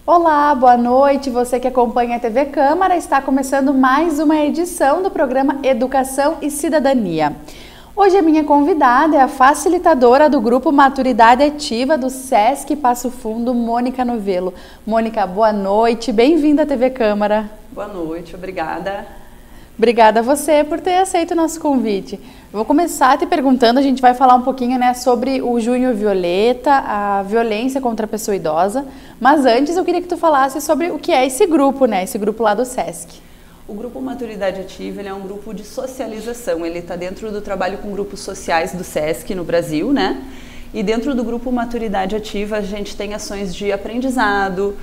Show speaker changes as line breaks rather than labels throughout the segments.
Olá, boa noite. Você que acompanha a TV Câmara, está começando mais uma edição do programa Educação e Cidadania. Hoje a minha convidada é a facilitadora do Grupo Maturidade Ativa do SESC Passo Fundo, Mônica Novello. Mônica, boa noite, bem-vinda à TV Câmara.
Boa noite, obrigada.
Obrigada a você por ter aceito o nosso convite. Eu vou começar te perguntando, a gente vai falar um pouquinho, sobre o Junho Violeta, a violência contra a pessoa idosa, mas antes eu queria que tu falasse sobre o que é esse grupo, esse grupo lá do SESC.
O Grupo Maturidade Ativa ele é um grupo de socialização, ele está dentro do trabalho com grupos sociais do SESC no Brasil, E dentro do Grupo Maturidade Ativa a gente tem ações de aprendizado,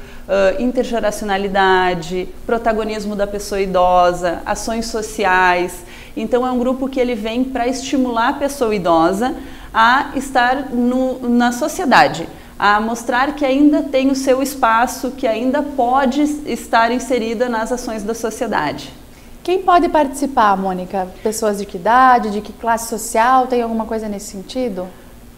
intergeracionalidade, protagonismo da pessoa idosa, ações sociais. Então é um grupo que ele vem para estimular a pessoa idosa a estar na sociedade, a mostrar que ainda tem o seu espaço, que ainda pode estar inserida nas ações da sociedade.
Quem pode participar, Mônica? Pessoas de que idade, de que classe social? Tem alguma coisa nesse sentido?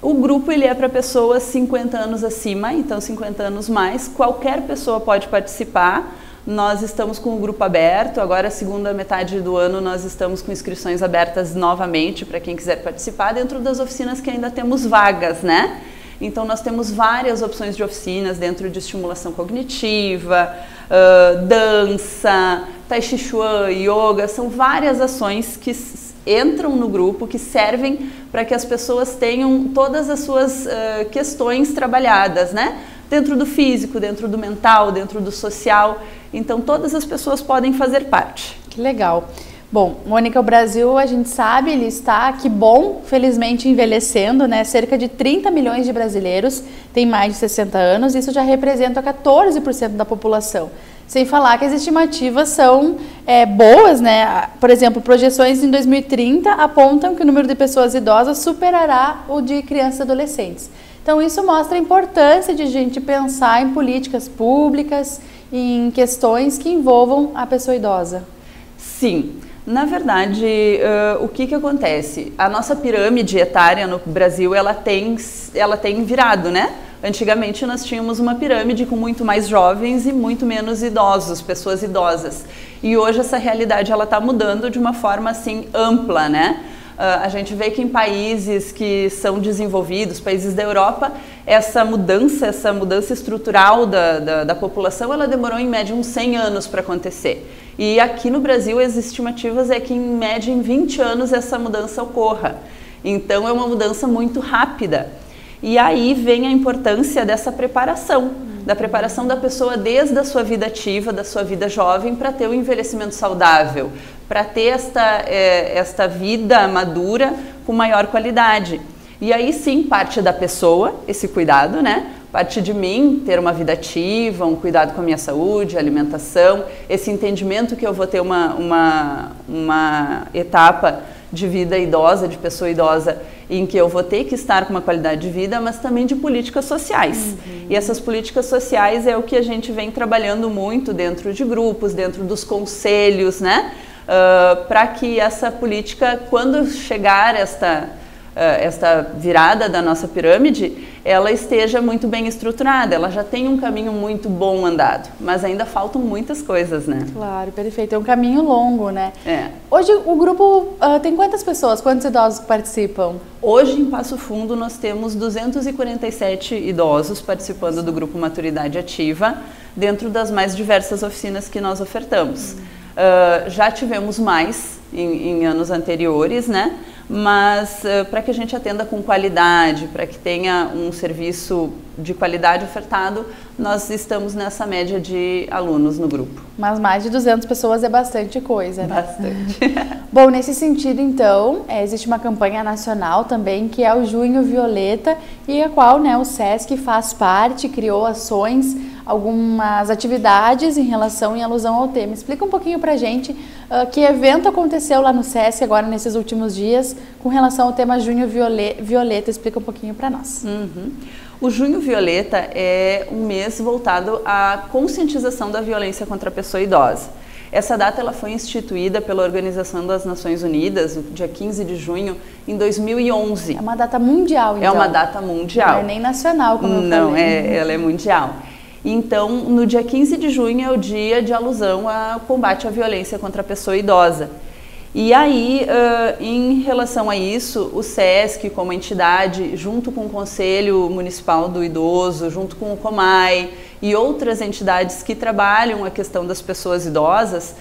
O grupo ele é para pessoas 50 anos acima, então 50 anos mais, qualquer pessoa pode participar. Nós estamos com o grupo aberto, agora segunda metade do ano nós estamos com inscrições abertas novamente para quem quiser participar dentro das oficinas que ainda temos vagas, Então nós temos várias opções de oficinas dentro de estimulação cognitiva, dança, tai chi chuan, yoga, são várias ações que entram no grupo, que servem para que as pessoas tenham todas as suas questões trabalhadas, Dentro do físico, dentro do mental, dentro do social, então todas as pessoas podem fazer parte.
Que legal. Bom, Mônica, o Brasil, a gente sabe, ele está, que bom, felizmente envelhecendo, Cerca de 30 milhões de brasileiros têm mais de 60 anos, isso já representa 14% da população. Sem falar que as estimativas são boas, Por exemplo, projeções em 2030 apontam que o número de pessoas idosas superará o de crianças e adolescentes. Então isso mostra a importância de a gente pensar em políticas públicas, em questões que envolvam a pessoa idosa.
Sim. Na verdade, o que acontece? A nossa pirâmide etária no Brasil, ela tem virado, Antigamente nós tínhamos uma pirâmide com muito mais jovens e muito menos idosos, pessoas idosas. E hoje essa realidade ela está mudando de uma forma assim ampla, A gente vê que em países que são desenvolvidos, países da Europa, essa mudança estrutural da população, ela demorou em média uns 100 anos para acontecer. E aqui no Brasil as estimativas é que em média em 20 anos essa mudança ocorra. Então é uma mudança muito rápida. E aí vem a importância dessa preparação, da preparação da pessoa desde a sua vida ativa, da sua vida jovem, para ter um envelhecimento saudável, para ter esta vida madura com maior qualidade. E aí sim parte da pessoa esse cuidado, Parte de mim ter uma vida ativa, um cuidado com a minha saúde, alimentação, esse entendimento que eu vou ter uma etapa de vida idosa, de pessoa idosa, em que eu vou ter que estar com uma qualidade de vida, mas também de políticas sociais. E essas políticas sociais é o que a gente vem trabalhando muito dentro de grupos, dentro dos conselhos, para que essa política, quando chegar esta virada da nossa pirâmide, ela esteja muito bem estruturada, ela já tem um caminho muito bom andado, mas ainda faltam muitas coisas,
Claro, perfeito, é um caminho longo, Hoje o grupo tem quantas pessoas, quantos idosos que participam?
Hoje em Passo Fundo nós temos 247 idosos participando do Grupo Maturidade Ativa, dentro das mais diversas oficinas que nós ofertamos. Já tivemos mais em anos anteriores, mas para que a gente atenda com qualidade, para que tenha um serviço de qualidade ofertado, nós estamos nessa média de alunos no grupo.
Mas mais de 200 pessoas é bastante coisa,
Bastante.
Bom, nesse sentido, então, existe uma campanha nacional também, que é o Junho Violeta, e a qual o SESC faz parte, criou ações, algumas atividades em alusão ao tema. Explica um pouquinho pra gente que evento aconteceu lá no SESC agora nesses últimos dias com relação ao tema Junho Violeta. Explica um pouquinho para nós.
O Junho Violeta é um mês voltado à conscientização da violência contra a pessoa idosa. Essa data ela foi instituída pela Organização das Nações Unidas, no dia 15 de junho, em 2011.
É uma data mundial, então.
É uma data mundial.
Não é nem nacional, como eu falei.
Não, ela é mundial. Então, no dia 15 de junho é o dia de alusão ao combate à violência contra a pessoa idosa. E aí, em relação a isso, o SESC, como entidade, junto com o Conselho Municipal do Idoso, junto com o COMAI e outras entidades que trabalham a questão das pessoas idosas,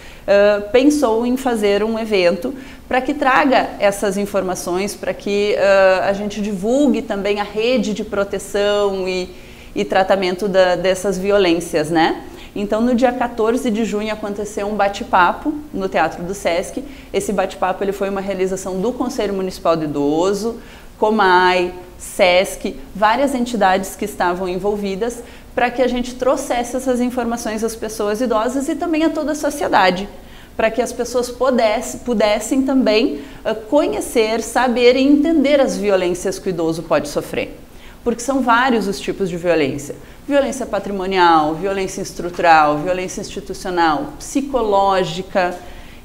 pensou em fazer um evento para que traga essas informações, para que a gente divulgue também a rede de proteção e tratamento dessas violências, né? Então, no dia 14 de junho aconteceu um bate-papo no Teatro do SESC. Esse bate-papo ele foi uma realização do Conselho Municipal do Idoso, COMAI, SESC, várias entidades que estavam envolvidas para que a gente trouxesse essas informações às pessoas idosas e também a toda a sociedade, para que as pessoas pudessem também conhecer, saber e entender as violências que o idoso pode sofrer. Porque são vários os tipos de violência. Violência patrimonial, violência estrutural, violência institucional, psicológica.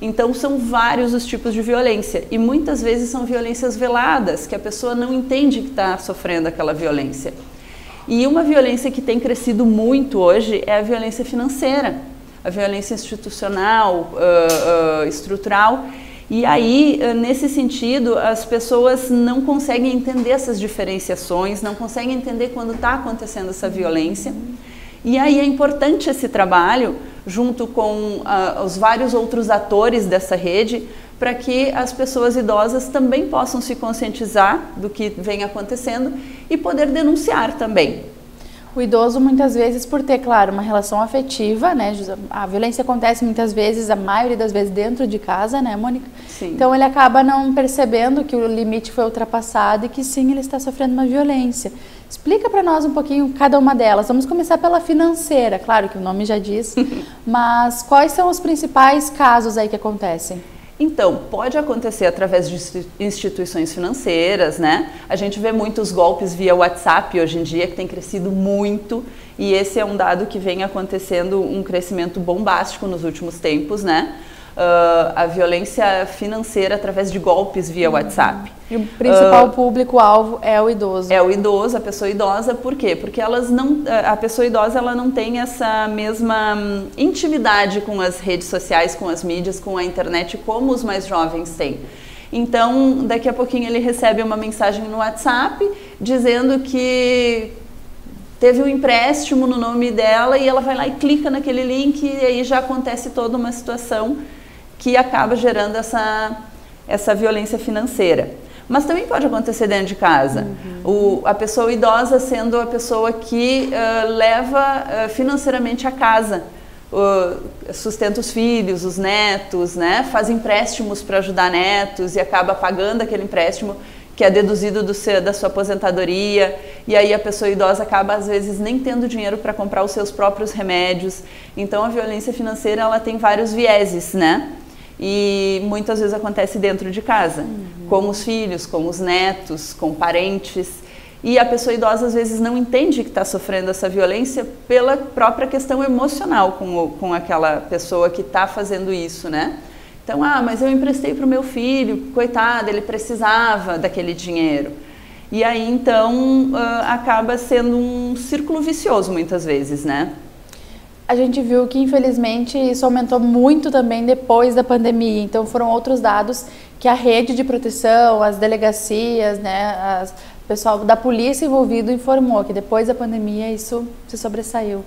Então, são vários os tipos de violência. E muitas vezes são violências veladas, que a pessoa não entende que está sofrendo aquela violência. E uma violência que tem crescido muito hoje é a violência financeira, a violência institucional, estrutural. E aí, nesse sentido, as pessoas não conseguem entender essas diferenciações, não conseguem entender quando está acontecendo essa violência. E aí é importante esse trabalho, junto com os vários outros atores dessa rede, para que as pessoas idosas também possam se conscientizar do que vem acontecendo e poder denunciar também.
O idoso, muitas vezes, por ter, claro, uma relação afetiva, né? A violência acontece muitas vezes, a maioria das vezes, dentro de casa, né, Mônica?
Sim.
Então, ele acaba não percebendo que o limite foi ultrapassado e que, sim, ele está sofrendo uma violência. Explica para nós um pouquinho cada uma delas. Vamos começar pela financeira, claro que o nome já diz, mas quais são os principais casos aí que acontecem?
Então, pode acontecer através de instituições financeiras, né? A gente vê muitos golpes via WhatsApp hoje em dia, que tem crescido muito, e esse é um dado que vem acontecendo um crescimento bombástico nos últimos tempos, né? A violência financeira através de golpes via WhatsApp.
E o principal público-alvo é o idoso.
É o idoso, a pessoa idosa, por quê? Porque a pessoa idosa ela não tem essa mesma intimidade com as redes sociais, com as mídias, com a internet, como os mais jovens têm. Então, daqui a pouquinho ele recebe uma mensagem no WhatsApp dizendo que teve um empréstimo no nome dela e ela vai lá e clica naquele link e aí já acontece toda uma situação que acaba gerando essa violência financeira. Mas também pode acontecer dentro de casa. A pessoa idosa sendo a pessoa que leva financeiramente a casa, sustenta os filhos, os netos, né? Faz empréstimos para ajudar netos e acaba pagando aquele empréstimo que é deduzido da sua aposentadoria, e aí a pessoa idosa acaba às vezes nem tendo dinheiro para comprar os seus próprios remédios. Então a violência financeira ela tem vários vieses, né? E muitas vezes acontece dentro de casa, com os filhos, com os netos, com parentes. E a pessoa idosa às vezes não entende que está sofrendo essa violência pela própria questão emocional com aquela pessoa que está fazendo isso, né? Então, mas eu emprestei para o meu filho, coitado, ele precisava daquele dinheiro. E aí, então, acaba sendo um círculo vicioso muitas vezes, né?
A gente viu que, infelizmente, isso aumentou muito também depois da pandemia. Então, foram outros dados que a rede de proteção, as delegacias, né, o pessoal da polícia envolvido informou que depois da pandemia isso se sobressaiu.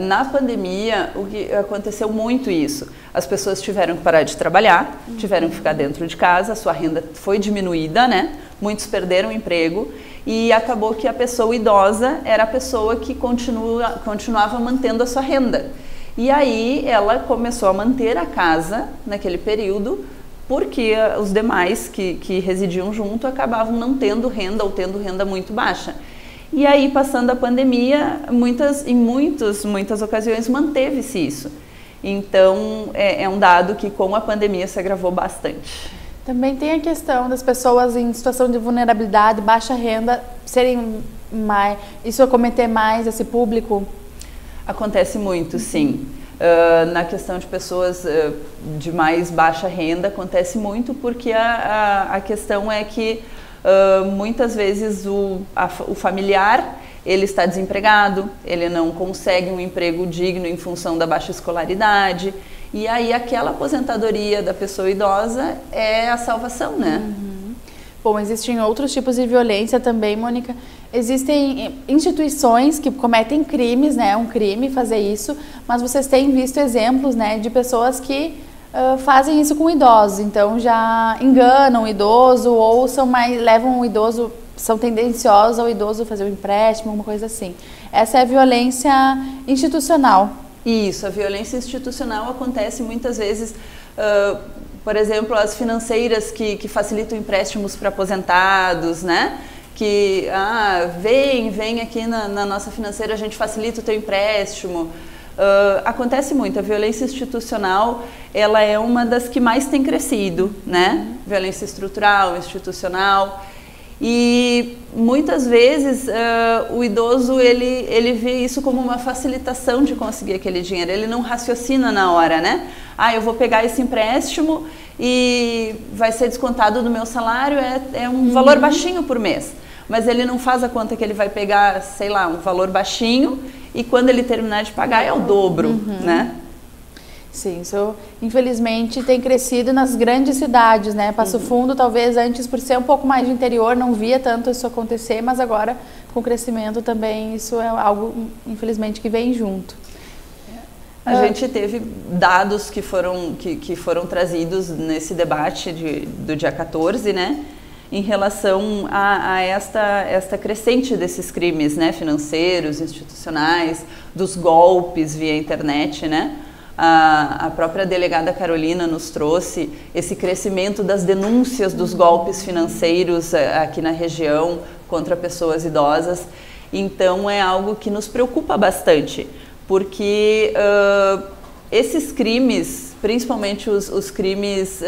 Na pandemia, o que aconteceu muito isso. As pessoas tiveram que parar de trabalhar, tiveram que ficar dentro de casa, a sua renda foi diminuída, né? Muitos perderam o emprego e acabou que a pessoa idosa era a pessoa que continuava mantendo a sua renda. E aí ela começou a manter a casa naquele período, porque os demais que residiam junto acabavam não tendo renda ou tendo renda muito baixa. E aí, passando a pandemia, em muitas ocasiões manteve-se isso. Então, é um dado que com a pandemia se agravou bastante.
Também tem a questão das pessoas em situação de vulnerabilidade, baixa renda, isso acometer mais esse público?
Acontece muito, sim. Na questão de pessoas de mais baixa renda, acontece muito porque a questão é que muitas vezes o familiar ele está desempregado, ele não consegue um emprego digno em função da baixa escolaridade, e aí aquela aposentadoria da pessoa idosa é a salvação, né?
Bom, existem outros tipos de violência também, Mônica. Existem instituições que cometem crimes, né? É um crime fazer isso, mas vocês têm visto exemplos, né, de pessoas que fazem isso com idosos, então já enganam o idoso ou levam o idoso, são tendenciosos ao idoso fazer um empréstimo, alguma coisa assim. Essa é a violência institucional.
Isso, a violência institucional acontece muitas vezes, por exemplo, as financeiras que facilitam empréstimos para aposentados, né? Que, vem aqui na nossa financeira, a gente facilita o teu empréstimo. Acontece muito, a violência institucional, ela é uma das que mais tem crescido, né? Violência estrutural, institucional. E muitas vezes o idoso ele vê isso como uma facilitação de conseguir aquele dinheiro, ele não raciocina na hora, né? Eu vou pegar esse empréstimo e vai ser descontado do meu salário, é um valor baixinho por mês, mas ele não faz a conta que ele vai pegar, sei lá, um valor baixinho e quando ele terminar de pagar é o dobro, né?
Sim, isso infelizmente tem crescido nas grandes cidades, né? Passo Fundo, talvez antes, por ser um pouco mais de interior, não via tanto isso acontecer, mas agora, com o crescimento também, isso é algo, infelizmente, que vem junto.
A gente teve dados que foram trazidos nesse debate do dia 14, né? Em relação a esta crescente desses crimes, né? Financeiros, institucionais, dos golpes via internet, né? A própria delegada Carolina nos trouxe esse crescimento das denúncias dos golpes financeiros aqui na região contra pessoas idosas. Então é algo que nos preocupa bastante, porque esses crimes, principalmente os crimes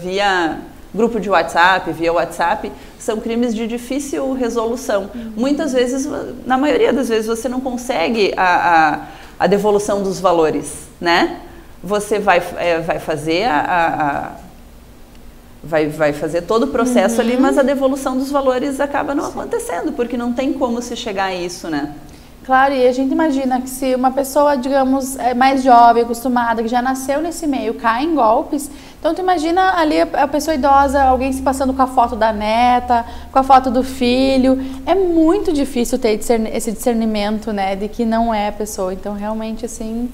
via grupo de WhatsApp, via WhatsApp, são crimes de difícil resolução. Muitas vezes, na maioria das vezes, você não consegue a devolução dos valores, né? Você vai fazer vai fazer todo o processo ali, mas a devolução dos valores acaba não acontecendo, porque não tem como se chegar a isso, né?
Claro, e a gente imagina que se uma pessoa, digamos, mais jovem, acostumada, que já nasceu nesse meio, cai em golpes, então tu imagina ali a pessoa idosa, alguém se passando com a foto da neta, com a foto do filho, é muito difícil ter esse discernimento, né, de que não é a pessoa, então realmente assim,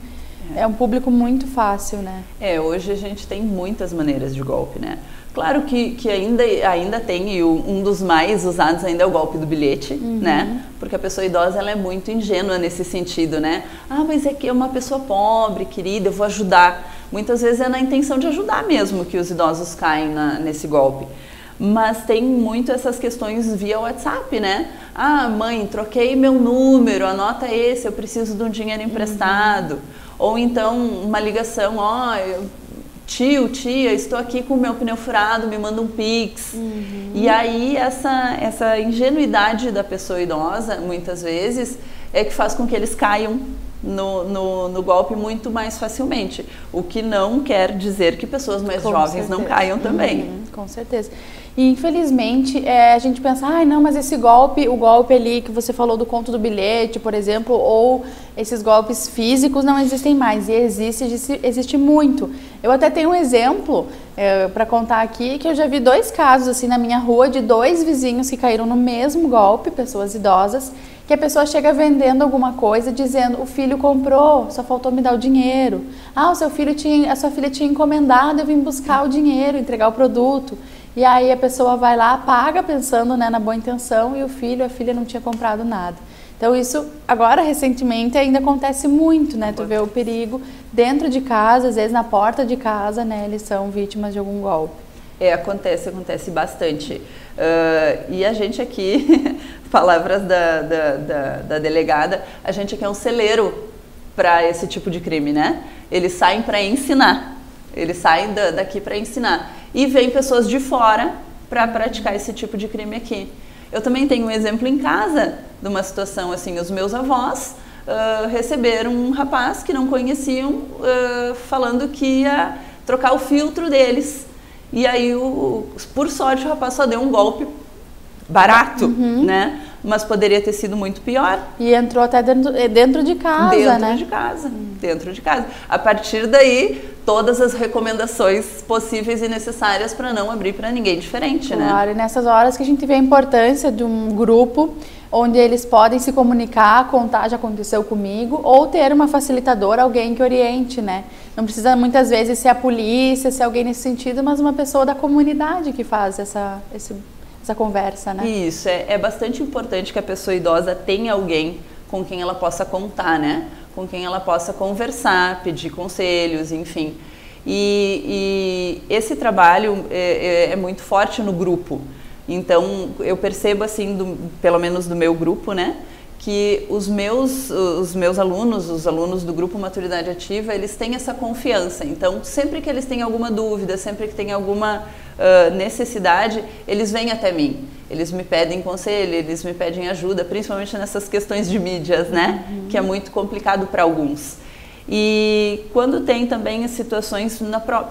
é um público muito fácil, né?
Hoje a gente tem muitas maneiras de golpe, né? Claro que ainda tem, e um dos mais usados ainda é o golpe do bilhete, né? Porque a pessoa idosa ela é muito ingênua nesse sentido, né? Mas é que é uma pessoa pobre, querida, eu vou ajudar. Muitas vezes é na intenção de ajudar mesmo que os idosos caem nesse golpe. Mas tem muito essas questões via WhatsApp, né? Mãe, troquei meu número, anota esse, eu preciso de um dinheiro emprestado. Ou então uma ligação, tio, tia, estou aqui com o meu pneu furado, me manda um Pix. E aí essa ingenuidade da pessoa idosa, muitas vezes, é que faz com que eles caiam no golpe muito mais facilmente. O que não quer dizer que pessoas mais jovens não caiam também.
Com certeza. E infelizmente a gente pensa, não, mas o golpe ali que você falou do conto do bilhete, por exemplo, ou esses golpes físicos não existem mais, e existe muito. Eu até tenho um exemplo para contar aqui, que eu já vi 2 casos assim na minha rua, de 2 vizinhos que caíram no mesmo golpe, pessoas idosas, que a pessoa chega vendendo alguma coisa, dizendo, o filho comprou, só faltou me dar o dinheiro. A sua filha tinha encomendado, eu vim buscar o dinheiro, entregar o produto. E aí a pessoa vai lá, paga pensando, né, na boa intenção, e a filha não tinha comprado nada. Então isso, agora recentemente, ainda acontece muito, né? Tu vê o perigo dentro de casa, às vezes na porta de casa, né? Eles são vítimas de algum golpe.
Acontece bastante. E a gente aqui, palavras da delegada, a gente aqui é um celeiro para esse tipo de crime, né? Eles saem para ensinar, eles saem daqui para ensinar. E vem pessoas de fora para praticar esse tipo de crime aqui. Eu também tenho um exemplo em casa de uma situação assim, os meus avós receberam um rapaz que não conheciam, falando que ia trocar o filtro deles. E aí, por sorte, o rapaz só deu um golpe barato, né? Mas poderia ter sido muito pior.
E entrou até dentro de casa, né?
Dentro de casa. A partir daí, todas as recomendações possíveis e necessárias para não abrir para ninguém diferente, né?
Claro, e nessas horas que a gente vê a importância de um grupo onde eles podem se comunicar, contar, já aconteceu comigo, ou ter uma facilitadora, alguém que oriente, né? Não precisa muitas vezes ser a polícia, ser alguém nesse sentido, mas uma pessoa da comunidade que faz essa conversa, né?
Isso, é bastante importante que a pessoa idosa tenha alguém com quem ela possa contar, né? Com quem ela possa conversar, pedir conselhos, enfim. E esse trabalho é muito forte no grupo. Então, eu percebo assim, pelo menos do meu grupo, né? Que os meus alunos, os alunos do grupo Maturidade Ativa, eles têm essa confiança. Então, sempre que eles têm alguma dúvida, sempre que têm alguma necessidade, eles vêm até mim. Eles me pedem conselho, eles me pedem ajuda, principalmente nessas questões de mídias, né? Que é muito complicado para alguns. E quando tem também as situações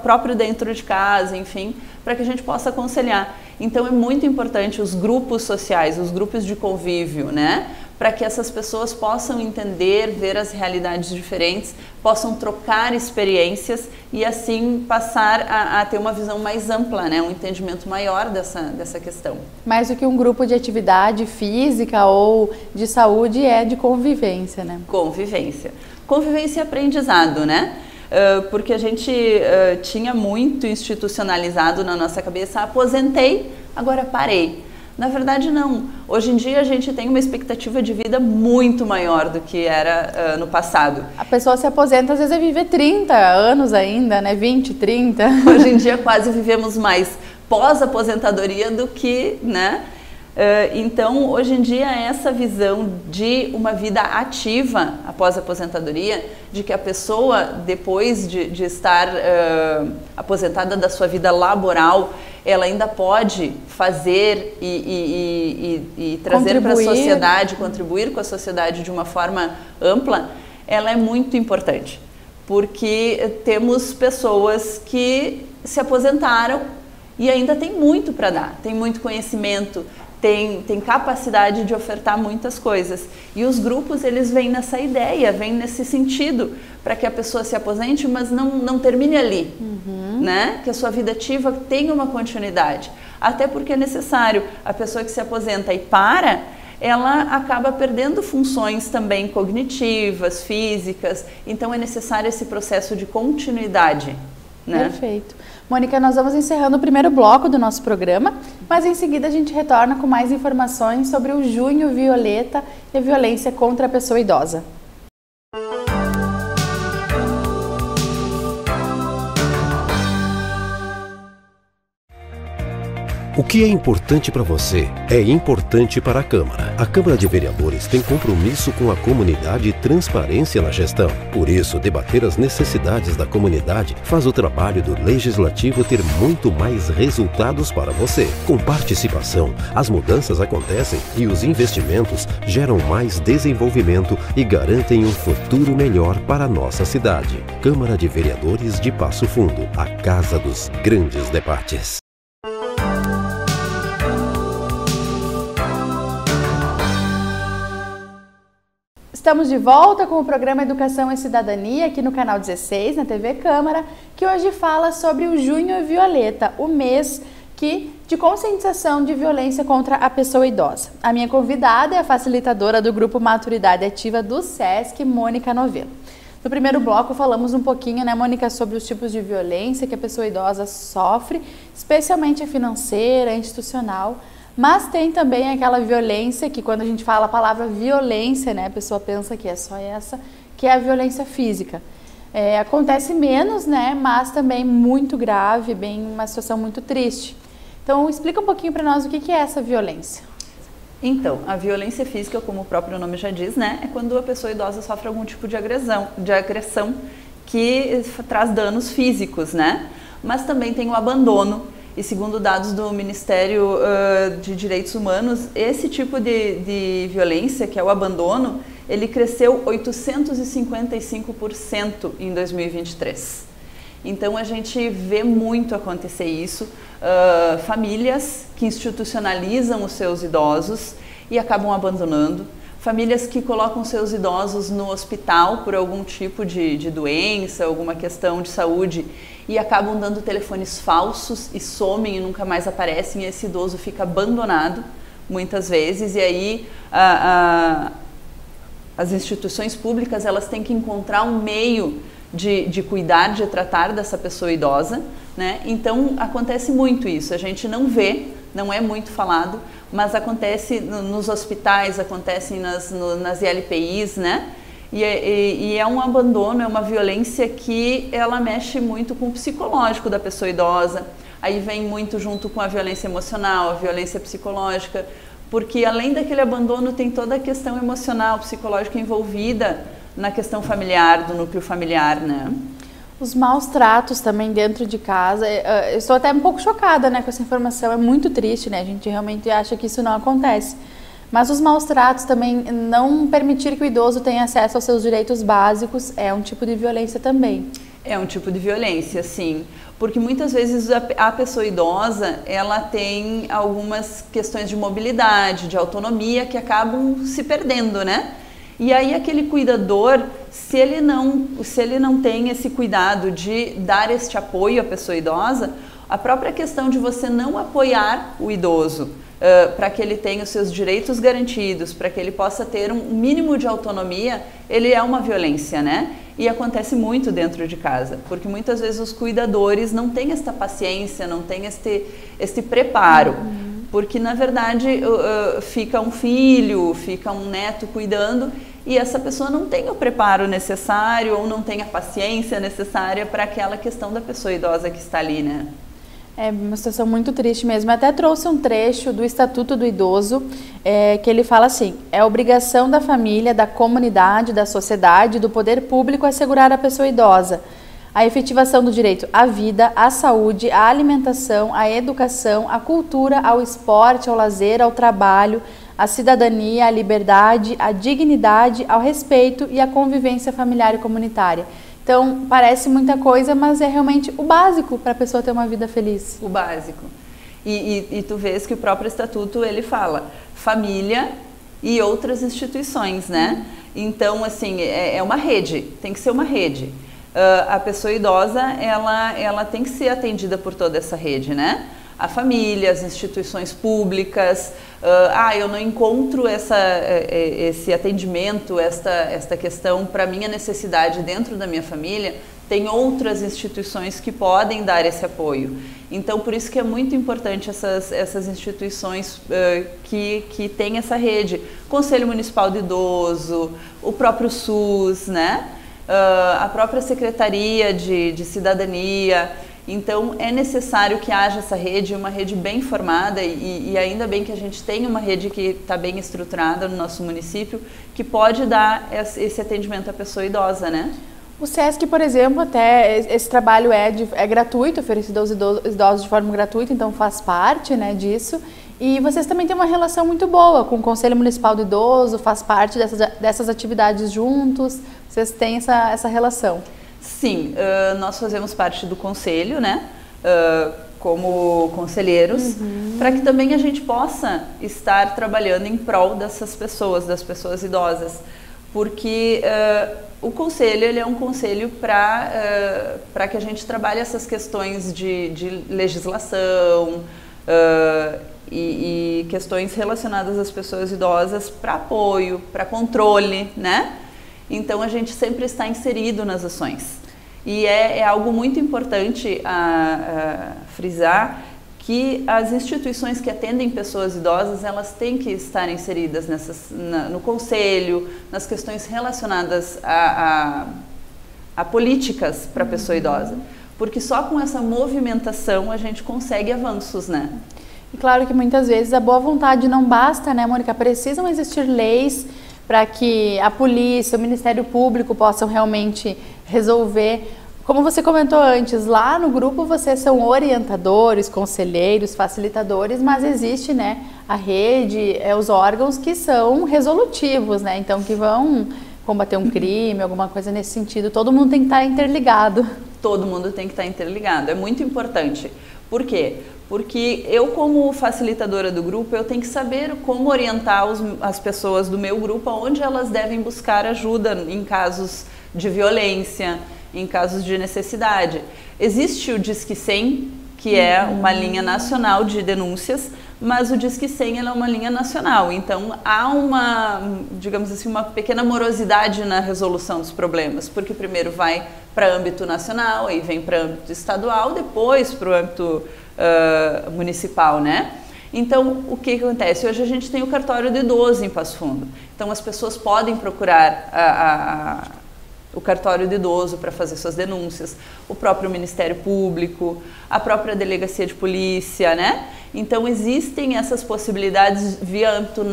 próprio dentro de casa, enfim, para que a gente possa aconselhar. Então é muito importante os grupos sociais, os grupos de convívio, né? Para que essas pessoas possam entender, ver as realidades diferentes, possam trocar experiências e assim passar a ter uma visão mais ampla, né? Um entendimento maior dessa questão.
Mais do que um grupo de atividade física ou de saúde, é de convivência, né?
Convivência. Convivência e aprendizado, né? Porque a gente tinha muito institucionalizado na nossa cabeça, aposentei, agora parei. Na verdade, não. Hoje em dia, a gente tem uma expectativa de vida muito maior do que era no passado.
A pessoa se aposenta, às vezes, é viver 30 anos ainda, né? 20, 30.
Hoje em dia, quase vivemos mais pós-aposentadoria do que, né? Então, hoje em dia, essa visão de uma vida ativa após a aposentadoria, de que a pessoa, depois de estar aposentada da sua vida laboral, ela ainda pode fazer e trazer para a sociedade, contribuir com a sociedade de uma forma ampla, ela é muito importante. Porque temos pessoas que se aposentaram e ainda tem muito para dar, tem muito conhecimento, tem capacidade de ofertar muitas coisas. E os grupos, eles vêm nessa ideia, vêm nesse sentido, para que a pessoa se aposente, mas não termine ali, né? Que a sua vida ativa tenha uma continuidade. Até porque é necessário, a pessoa que se aposenta e para, ela acaba perdendo funções também cognitivas, físicas, então é necessário esse processo de continuidade, né?
Perfeito. Mônica, nós vamos encerrando o primeiro bloco do nosso programa, mas em seguida a gente retorna com mais informações sobre o Junho Violeta e a violência contra a pessoa idosa.
O que é importante para você é importante para a Câmara. A Câmara de Vereadores tem compromisso com a comunidade e transparência na gestão. Por isso, debater as necessidades da comunidade faz o trabalho do Legislativo ter muito mais resultados para você. Com participação, as mudanças acontecem e os investimentos geram mais desenvolvimento e garantem um futuro melhor para a nossa cidade. Câmara de Vereadores de Passo Fundo, a casa dos grandes debates.
Estamos de volta com o programa Educação e Cidadania aqui no canal 16, na TV Câmara, que hoje fala sobre o Junho Violeta, o mês de conscientização de violência contra a pessoa idosa. A minha convidada é a facilitadora do Grupo Maturidade Ativa do SESC, Mônica Novelo. No primeiro bloco falamos um pouquinho, né, Mônica, sobre os tipos de violência que a pessoa idosa sofre, especialmente a financeira, a institucional. Mas tem também aquela violência que, quando a gente fala a palavra violência, né, a pessoa pensa que é só essa, que é a violência física. Acontece menos, né, mas também muito grave, bem uma situação muito triste. Então, explica um pouquinho para nós o que é essa violência.
Então, a violência física, como o próprio nome já diz, né, é quando a pessoa idosa sofre algum tipo de agressão que traz danos físicos, né? Mas também tem o abandono. E segundo dados do Ministério de Direitos Humanos, esse tipo de violência, que é o abandono, ele cresceu 855% em 2023. Então a gente vê muito acontecer isso, famílias que institucionalizam os seus idosos e acabam abandonando, famílias que colocam seus idosos no hospital por algum tipo de doença, alguma questão de saúde e acabam dando telefones falsos e somem e nunca mais aparecem, e esse idoso fica abandonado muitas vezes, e aí as instituições públicas elas têm que encontrar um meio de cuidar, de tratar dessa pessoa idosa, né? Então acontece muito isso, a gente não vê, não é muito falado, mas acontece nos hospitais, acontece nas ILPIs, né? E é um abandono, é uma violência que ela mexe muito com o psicológico da pessoa idosa, aí vem muito junto com a violência emocional, a violência psicológica, porque além daquele abandono tem toda a questão emocional, psicológica envolvida na questão familiar, do núcleo familiar, né?
Os maus tratos também dentro de casa, eu estou até um pouco chocada, né, com essa informação, é muito triste, né, a gente realmente acha que isso não acontece. Mas os maus tratos também, não permitir que o idoso tenha acesso aos seus direitos básicos, é um tipo de violência também.
É um tipo de violência, sim, porque muitas vezes a pessoa idosa, ela tem algumas questões de mobilidade, de autonomia que acabam se perdendo, né? E aí aquele cuidador, se ele não tem esse cuidado de dar este apoio à pessoa idosa, a própria questão de você não apoiar o idoso para que ele tenha os seus direitos garantidos, para que ele possa ter um mínimo de autonomia, ele é uma violência, né? E acontece muito dentro de casa, porque muitas vezes os cuidadores não têm esta paciência, não têm este preparo. Porque na verdade fica um filho, fica um neto cuidando e essa pessoa não tem o preparo necessário ou não tem a paciência necessária para aquela questão da pessoa idosa que está ali, né?
É uma situação muito triste mesmo. Eu até trouxe um trecho do Estatuto do Idoso, que ele fala assim: é obrigação da família, da comunidade, da sociedade, do poder público assegurar à pessoa idosa a efetivação do direito à vida, à saúde, à alimentação, à educação, à cultura, ao esporte, ao lazer, ao trabalho, à cidadania, à liberdade, à dignidade, ao respeito e à convivência familiar e comunitária. Então, parece muita coisa, mas é realmente o básico para a pessoa ter uma vida feliz.
O básico. E tu vês que o próprio Estatuto, ele fala família e outras instituições, né? Então, assim, é uma rede, tem que ser uma rede. A pessoa idosa, ela tem que ser atendida por toda essa rede, né? A família, as instituições públicas. Eu não encontro esse atendimento, esta questão para minha necessidade dentro da minha família, tem outras instituições que podem dar esse apoio. Então, por isso que é muito importante essas instituições que têm essa rede. Conselho Municipal de Idoso, o próprio SUS, né? A própria Secretaria de Cidadania. Então é necessário que haja essa rede, uma rede bem formada e ainda bem que a gente tem uma rede que está bem estruturada no nosso município, que pode dar esse atendimento à pessoa idosa, né?
O SESC, por exemplo, até esse trabalho é gratuito, oferecido aos idosos de forma gratuita, então faz parte, né, disso. E vocês também têm uma relação muito boa com o Conselho Municipal do Idoso, faz parte dessas atividades juntos, vocês têm essa relação?
Sim, nós fazemos parte do conselho, né, como conselheiros, para que também a gente possa estar trabalhando em prol dessas pessoas, das pessoas idosas, porque o conselho, ele é um conselho para que a gente trabalhe essas questões de legislação e questões relacionadas às pessoas idosas para apoio, para controle, né? Então a gente sempre está inserido nas ações. E é algo muito importante a frisar que as instituições que atendem pessoas idosas, elas têm que estar inseridas no conselho, nas questões relacionadas a políticas para a pessoa idosa. Porque só com essa movimentação a gente consegue avanços, né?
E claro que muitas vezes a boa vontade não basta, né, Mônica? Precisam existir leis para que a polícia, o Ministério Público possam realmente resolver. Como você comentou antes, lá no grupo vocês são orientadores, conselheiros, facilitadores, mas existe, né, a rede, os órgãos que são resolutivos, né, então que vão combater um crime, alguma coisa nesse sentido. Todo mundo tem que estar interligado.
Todo mundo tem que estar interligado, é muito importante. Por quê? Porque eu, como facilitadora do grupo, eu tenho que saber como orientar as pessoas do meu grupo, onde elas devem buscar ajuda em casos de violência, em casos de necessidade. Existe o Disque 100, que é uma linha nacional de denúncias, mas o Disque 100 é uma linha nacional, então há uma, digamos assim, uma pequena morosidade na resolução dos problemas, porque primeiro vai para âmbito nacional, aí vem para âmbito estadual, depois para o âmbito municipal, né? Então, o que acontece? Hoje a gente tem o cartório do idoso em Passo Fundo, então as pessoas podem procurar o cartório do idoso para fazer suas denúncias, o próprio Ministério Público, a própria Delegacia de Polícia, né? Então existem essas possibilidades via âmbito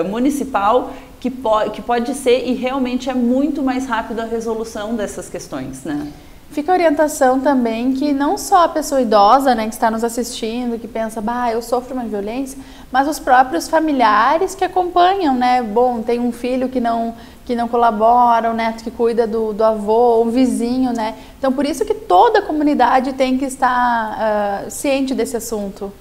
municipal que pode ser, e realmente é muito mais rápido a resolução dessas questões, né?
Fica a orientação também que não só a pessoa idosa, né, que está nos assistindo, que pensa, bah, eu sofro uma violência, mas os próprios familiares que acompanham, né? Bom, tem um filho que não colabora, o neto que cuida do avô, o vizinho, né? Então, por isso que toda a comunidade tem que estar ciente desse assunto.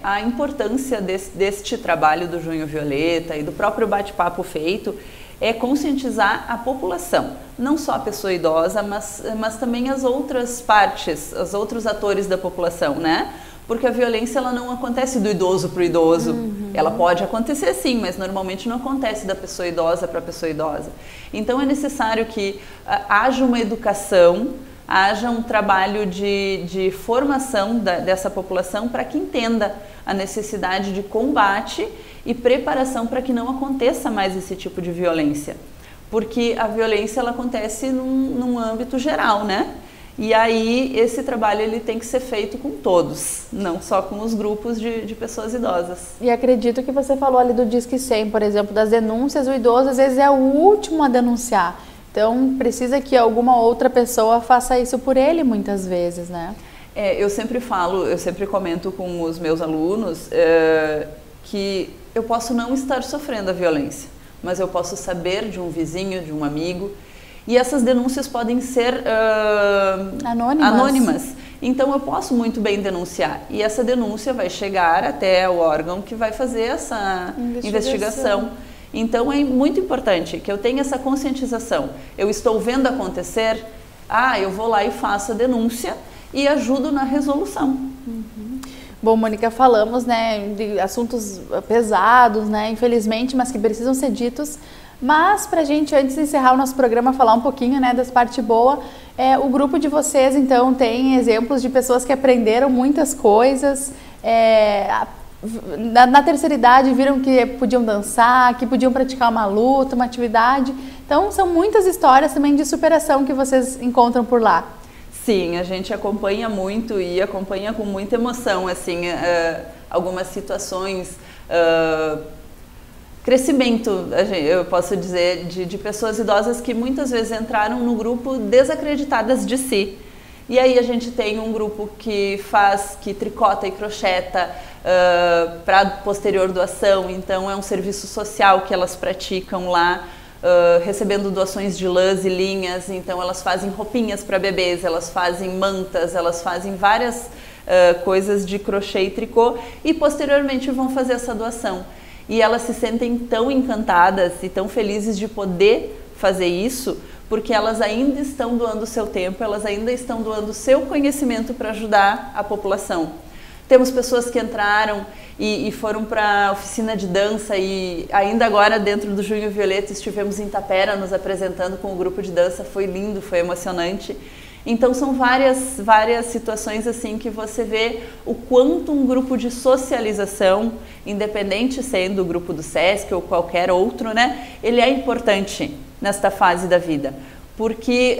A importância deste trabalho do Junho Violeta e do próprio bate-papo feito é conscientizar a população, não só a pessoa idosa, mas também as outras partes, os outros atores da população, né? Porque a violência ela não acontece do idoso para o idoso. Ela pode acontecer sim, mas normalmente não acontece da pessoa idosa para a pessoa idosa. Então é necessário que haja uma educação, haja um trabalho de formação dessa população para que entenda a necessidade de combate e preparação para que não aconteça mais esse tipo de violência. Porque a violência ela acontece num âmbito geral, né? E aí esse trabalho ele tem que ser feito com todos, não só com os grupos de pessoas idosas.
E acredito que você falou ali do Disque 100, por exemplo, das denúncias, o idoso às vezes é o último a denunciar. Então precisa que alguma outra pessoa faça isso por ele muitas vezes, né?
Eu sempre comento com os meus alunos que eu posso não estar sofrendo a violência, mas eu posso saber de um vizinho, de um amigo. E essas denúncias podem ser anônimas. Então eu posso muito bem denunciar. E essa denúncia vai chegar até o órgão que vai fazer essa investigação. Então é muito importante que eu tenha essa conscientização. Eu estou vendo acontecer, eu vou lá e faço a denúncia e ajudo na resolução.
Bom, Mônica, falamos, né, de assuntos pesados, né, infelizmente, mas que precisam ser ditos. Mas para a gente, antes de encerrar o nosso programa, falar um pouquinho, né, das partes boas, o grupo de vocês, então, tem exemplos de pessoas que aprenderam muitas coisas, na terceira idade viram que podiam dançar, que podiam praticar uma luta, uma atividade. Então, são muitas histórias também de superação que vocês encontram por lá.
Sim, a gente acompanha muito e acompanha com muita emoção, assim, algumas situações... crescimento, eu posso dizer, de pessoas idosas que muitas vezes entraram no grupo desacreditadas de si. E aí a gente tem um grupo que tricota e crocheta para posterior doação, então é um serviço social que elas praticam lá, recebendo doações de lãs e linhas, então elas fazem roupinhas para bebês, elas fazem mantas, elas fazem várias coisas de crochê e tricô e posteriormente vão fazer essa doação. E elas se sentem tão encantadas e tão felizes de poder fazer isso, porque elas ainda estão doando o seu tempo, elas ainda estão doando o seu conhecimento para ajudar a população. Temos pessoas que entraram e foram para a oficina de dança e ainda agora dentro do Junho Violeta estivemos em Tapera nos apresentando com o grupo de dança, foi lindo, foi emocionante. Então são várias situações assim que você vê o quanto um grupo de socialização, independente sendo o grupo do SESC ou qualquer outro, né, ele é importante nesta fase da vida. Porque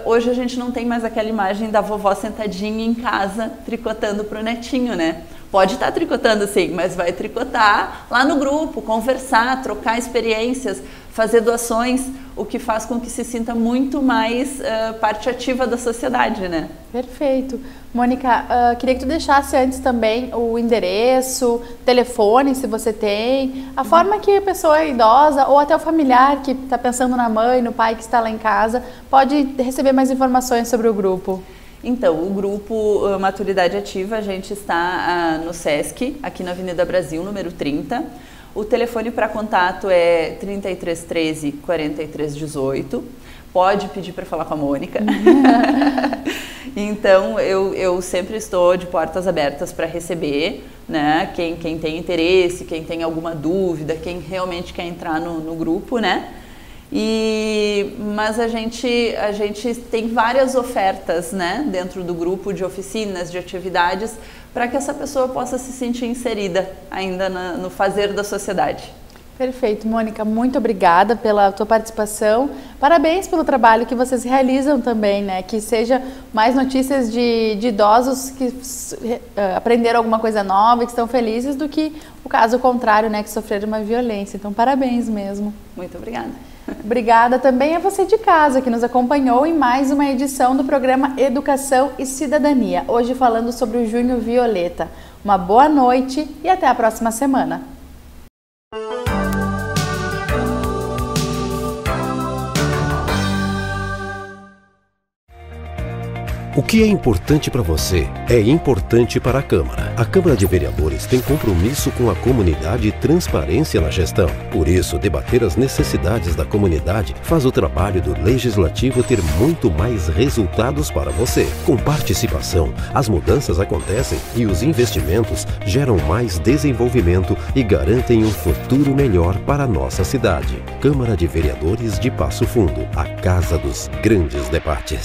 hoje a gente não tem mais aquela imagem da vovó sentadinha em casa tricotando para o netinho, né? Pode estar tricotando sim, mas vai tricotar lá no grupo, conversar, trocar experiências, fazer doações, o que faz com que se sinta muito mais parte ativa da sociedade, né?
Perfeito. Mônica, queria que tu deixasse antes também o endereço, telefone, se você tem, a forma que a pessoa idosa ou até o familiar que está pensando na mãe, no pai que está lá em casa, pode receber mais informações sobre o grupo.
Então, o grupo Maturidade Ativa, a gente está no SESC, aqui na Avenida Brasil, número 30. O telefone para contato é 3313 4318. Pode pedir para falar com a Mônica. Então, eu sempre estou de portas abertas para receber, né? Quem tem interesse, quem tem alguma dúvida, quem realmente quer entrar no grupo, né? Mas a gente tem várias ofertas, né, dentro do grupo de oficinas, de atividades, para que essa pessoa possa se sentir inserida ainda no fazer da sociedade.
Perfeito, Mônica, muito obrigada pela tua participação. Parabéns pelo trabalho que vocês realizam também, né? Que seja mais notícias de idosos que aprenderam alguma coisa nova e que estão felizes do que o caso contrário, né? Que sofreram uma violência. Então, parabéns mesmo.
Muito obrigada.
Obrigada também a você de casa que nos acompanhou em mais uma edição do programa Educação e Cidadania. Hoje falando sobre o Junho Violeta. Uma boa noite e até a próxima semana.
O que é importante para você é importante para a Câmara. A Câmara de Vereadores tem compromisso com a comunidade e transparência na gestão. Por isso, debater as necessidades da comunidade faz o trabalho do Legislativo ter muito mais resultados para você. Com participação, as mudanças acontecem e os investimentos geram mais desenvolvimento e garantem um futuro melhor para a nossa cidade. Câmara de Vereadores de Passo Fundo, a casa dos grandes debates.